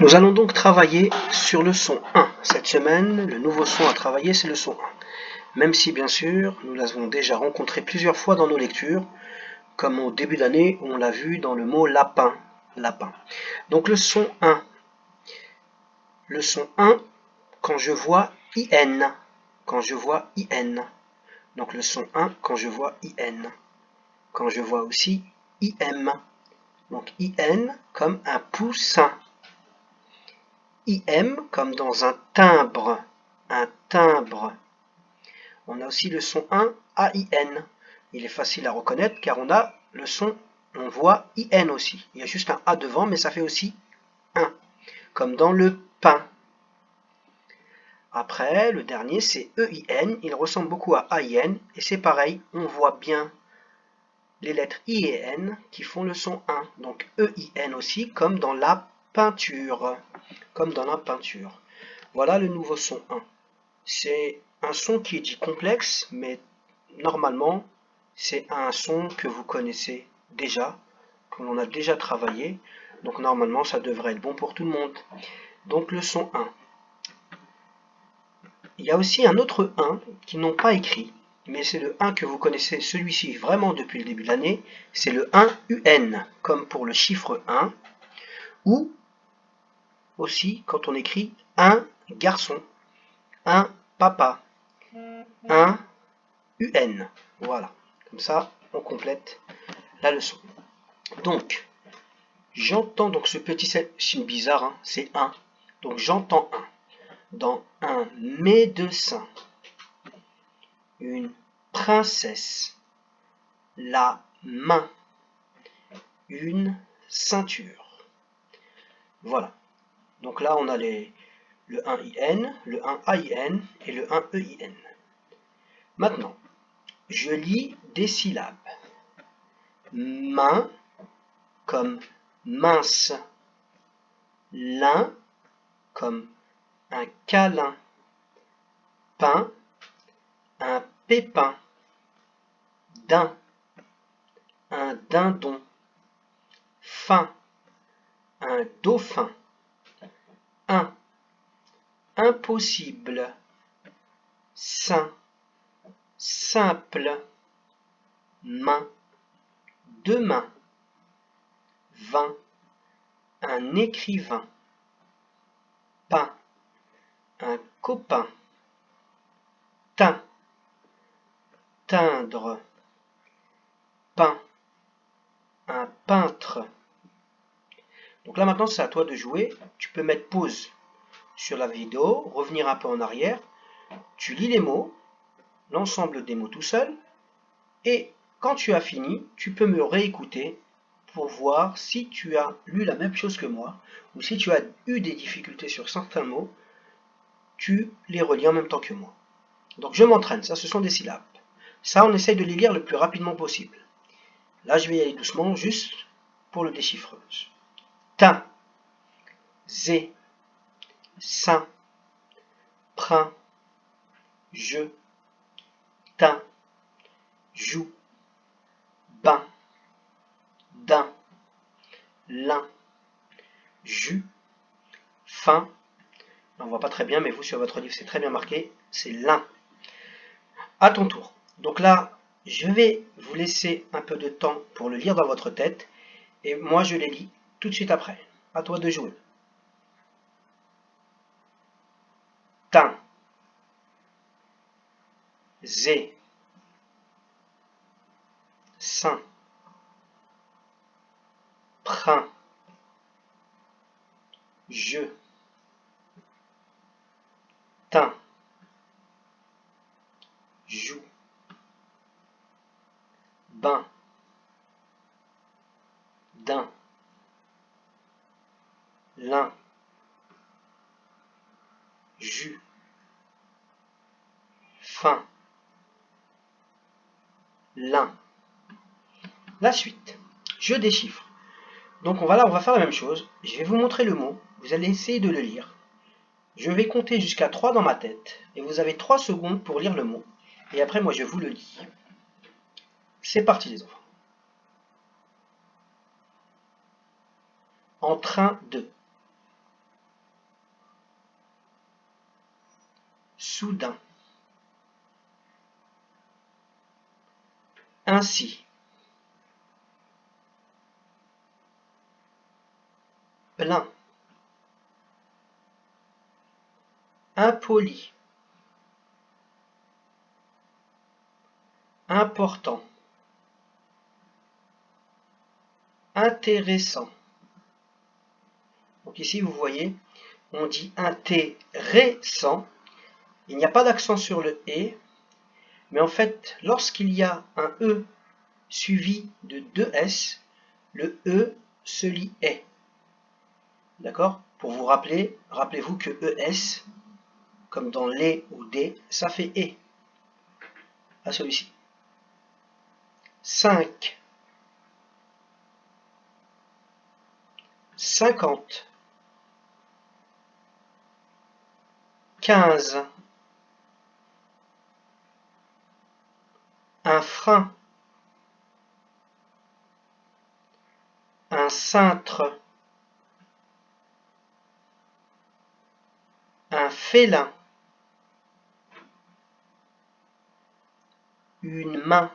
Nous allons donc travailler sur le son 1. Cette semaine, le nouveau son à travailler, c'est le son 1. Même si, bien sûr, nous l'avons déjà rencontré plusieurs fois dans nos lectures, comme au début d'année où on l'a vu dans le mot lapin. Lapin. Donc le son 1. Le son 1, quand je vois IN. Quand je vois IN. Donc le son 1, quand je vois IN. Quand je vois aussi IM. Donc IN comme un poussin. IM comme dans un timbre. Un timbre. On a aussi le son 1 AIN. Il est facile à reconnaître car on a le son, on voit IN aussi. Il y a juste un A devant, mais ça fait aussi 1. Comme dans le pain. Après, le dernier, c'est EIN. Il ressemble beaucoup à AIN. Et c'est pareil, on voit bien les lettres I et N qui font le son 1. Donc EIN aussi, comme dans la peinture. Comme dans la peinture. Voilà le nouveau son 1. C'est un son qui est dit complexe, mais normalement, c'est un son que vous connaissez déjà, que l'on a déjà travaillé. Donc normalement, ça devrait être bon pour tout le monde. Donc le son 1. Il y a aussi un autre 1 qu'ils n'ont pas écrit, mais c'est le 1 que vous connaissez, celui-ci vraiment depuis le début de l'année. C'est le 1 UN, comme pour le chiffre 1, ou aussi quand on écrit un garçon, un papa, un UN. Voilà, comme ça on complète la leçon. Donc, j'entends donc ce petit signe bizarre, hein, c'est 1. Donc j'entends 1. Dans un médecin, une princesse, la main, une ceinture. Voilà. Donc là on a le 1 IN, le 1 AIN et le 1 EIN. Maintenant, je lis des syllabes. Main comme mince, lin comme un câlin, pain, un pépin, daim, un dindon, fin, un dauphin, un, impossible, sain, simple, main, demain, vin, un écrivain, pain, un copain, teint, teindre, peint, un peintre. Donc là maintenant c'est à toi de jouer. Tu peux mettre pause sur la vidéo, revenir un peu en arrière. Tu lis les mots, l'ensemble des mots tout seul. Et quand tu as fini, tu peux me réécouter pour voir si tu as lu la même chose que moi ou si tu as eu des difficultés sur certains mots, tu les relis en même temps que moi. Donc je m'entraîne, ça ce sont des syllabes. Ça on essaye de les lire le plus rapidement possible. Là je vais y aller doucement juste pour le déchiffrage. Teint, zé, sein, prin, je, teint, joue, bain, daim, lin, jus, fin. On ne voit pas très bien, mais vous sur votre livre c'est très bien marqué, c'est lin. À ton tour. Donc là, je vais vous laisser un peu de temps pour le lire dans votre tête, et moi je les lis tout de suite après. À toi de jouer. Teint, zé, sein, prin, je, teint, joue, bain, daim, lin, jus, fin, lin. La suite. Je déchiffre. Donc on va faire la même chose. Je vais vous montrer le mot. Vous allez essayer de le lire. Je vais compter jusqu'à 3 dans ma tête. Et vous avez 3 secondes pour lire le mot. Et après, moi, je vous le lis. C'est parti, les enfants. En train de. soudain. Ainsi. Plein. Impoli. Important. Intéressant. Donc ici, vous voyez, on dit intéressant. Il n'y a pas d'accent sur le « et », mais en fait, lorsqu'il y a un « e » suivi de deux « s », le « e » se lit « est ». D'accord? Pour vous rappeler, rappelez-vous que « es », comme dans « les » ou « des », ça fait « et ». À celui-ci. 5. 50. 15. Un frein. Un cintre. Un félin. Une main.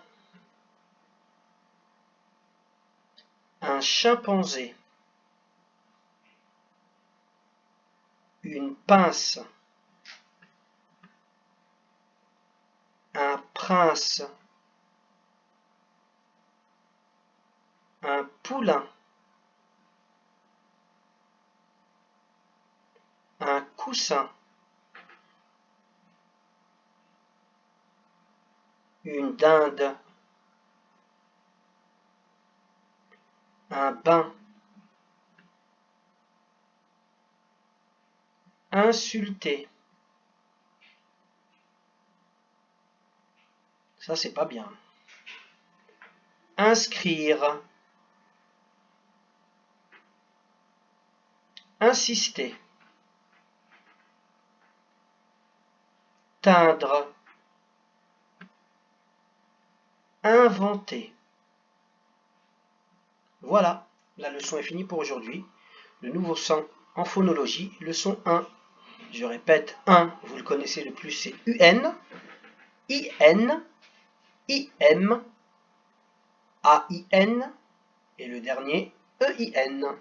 Un chimpanzé. Une pince. Un prince. Un poulain. Un coussin. Une dinde. Un bain. Insulter. Ça, c'est pas bien. Inscrire. Insister. Teindre. Inventer. Voilà, la leçon est finie pour aujourd'hui. Le nouveau son en phonologie, leçon 1. Je répète, 1, vous le connaissez le plus, c'est UN, IN, IM, AIN, et le dernier, EIN.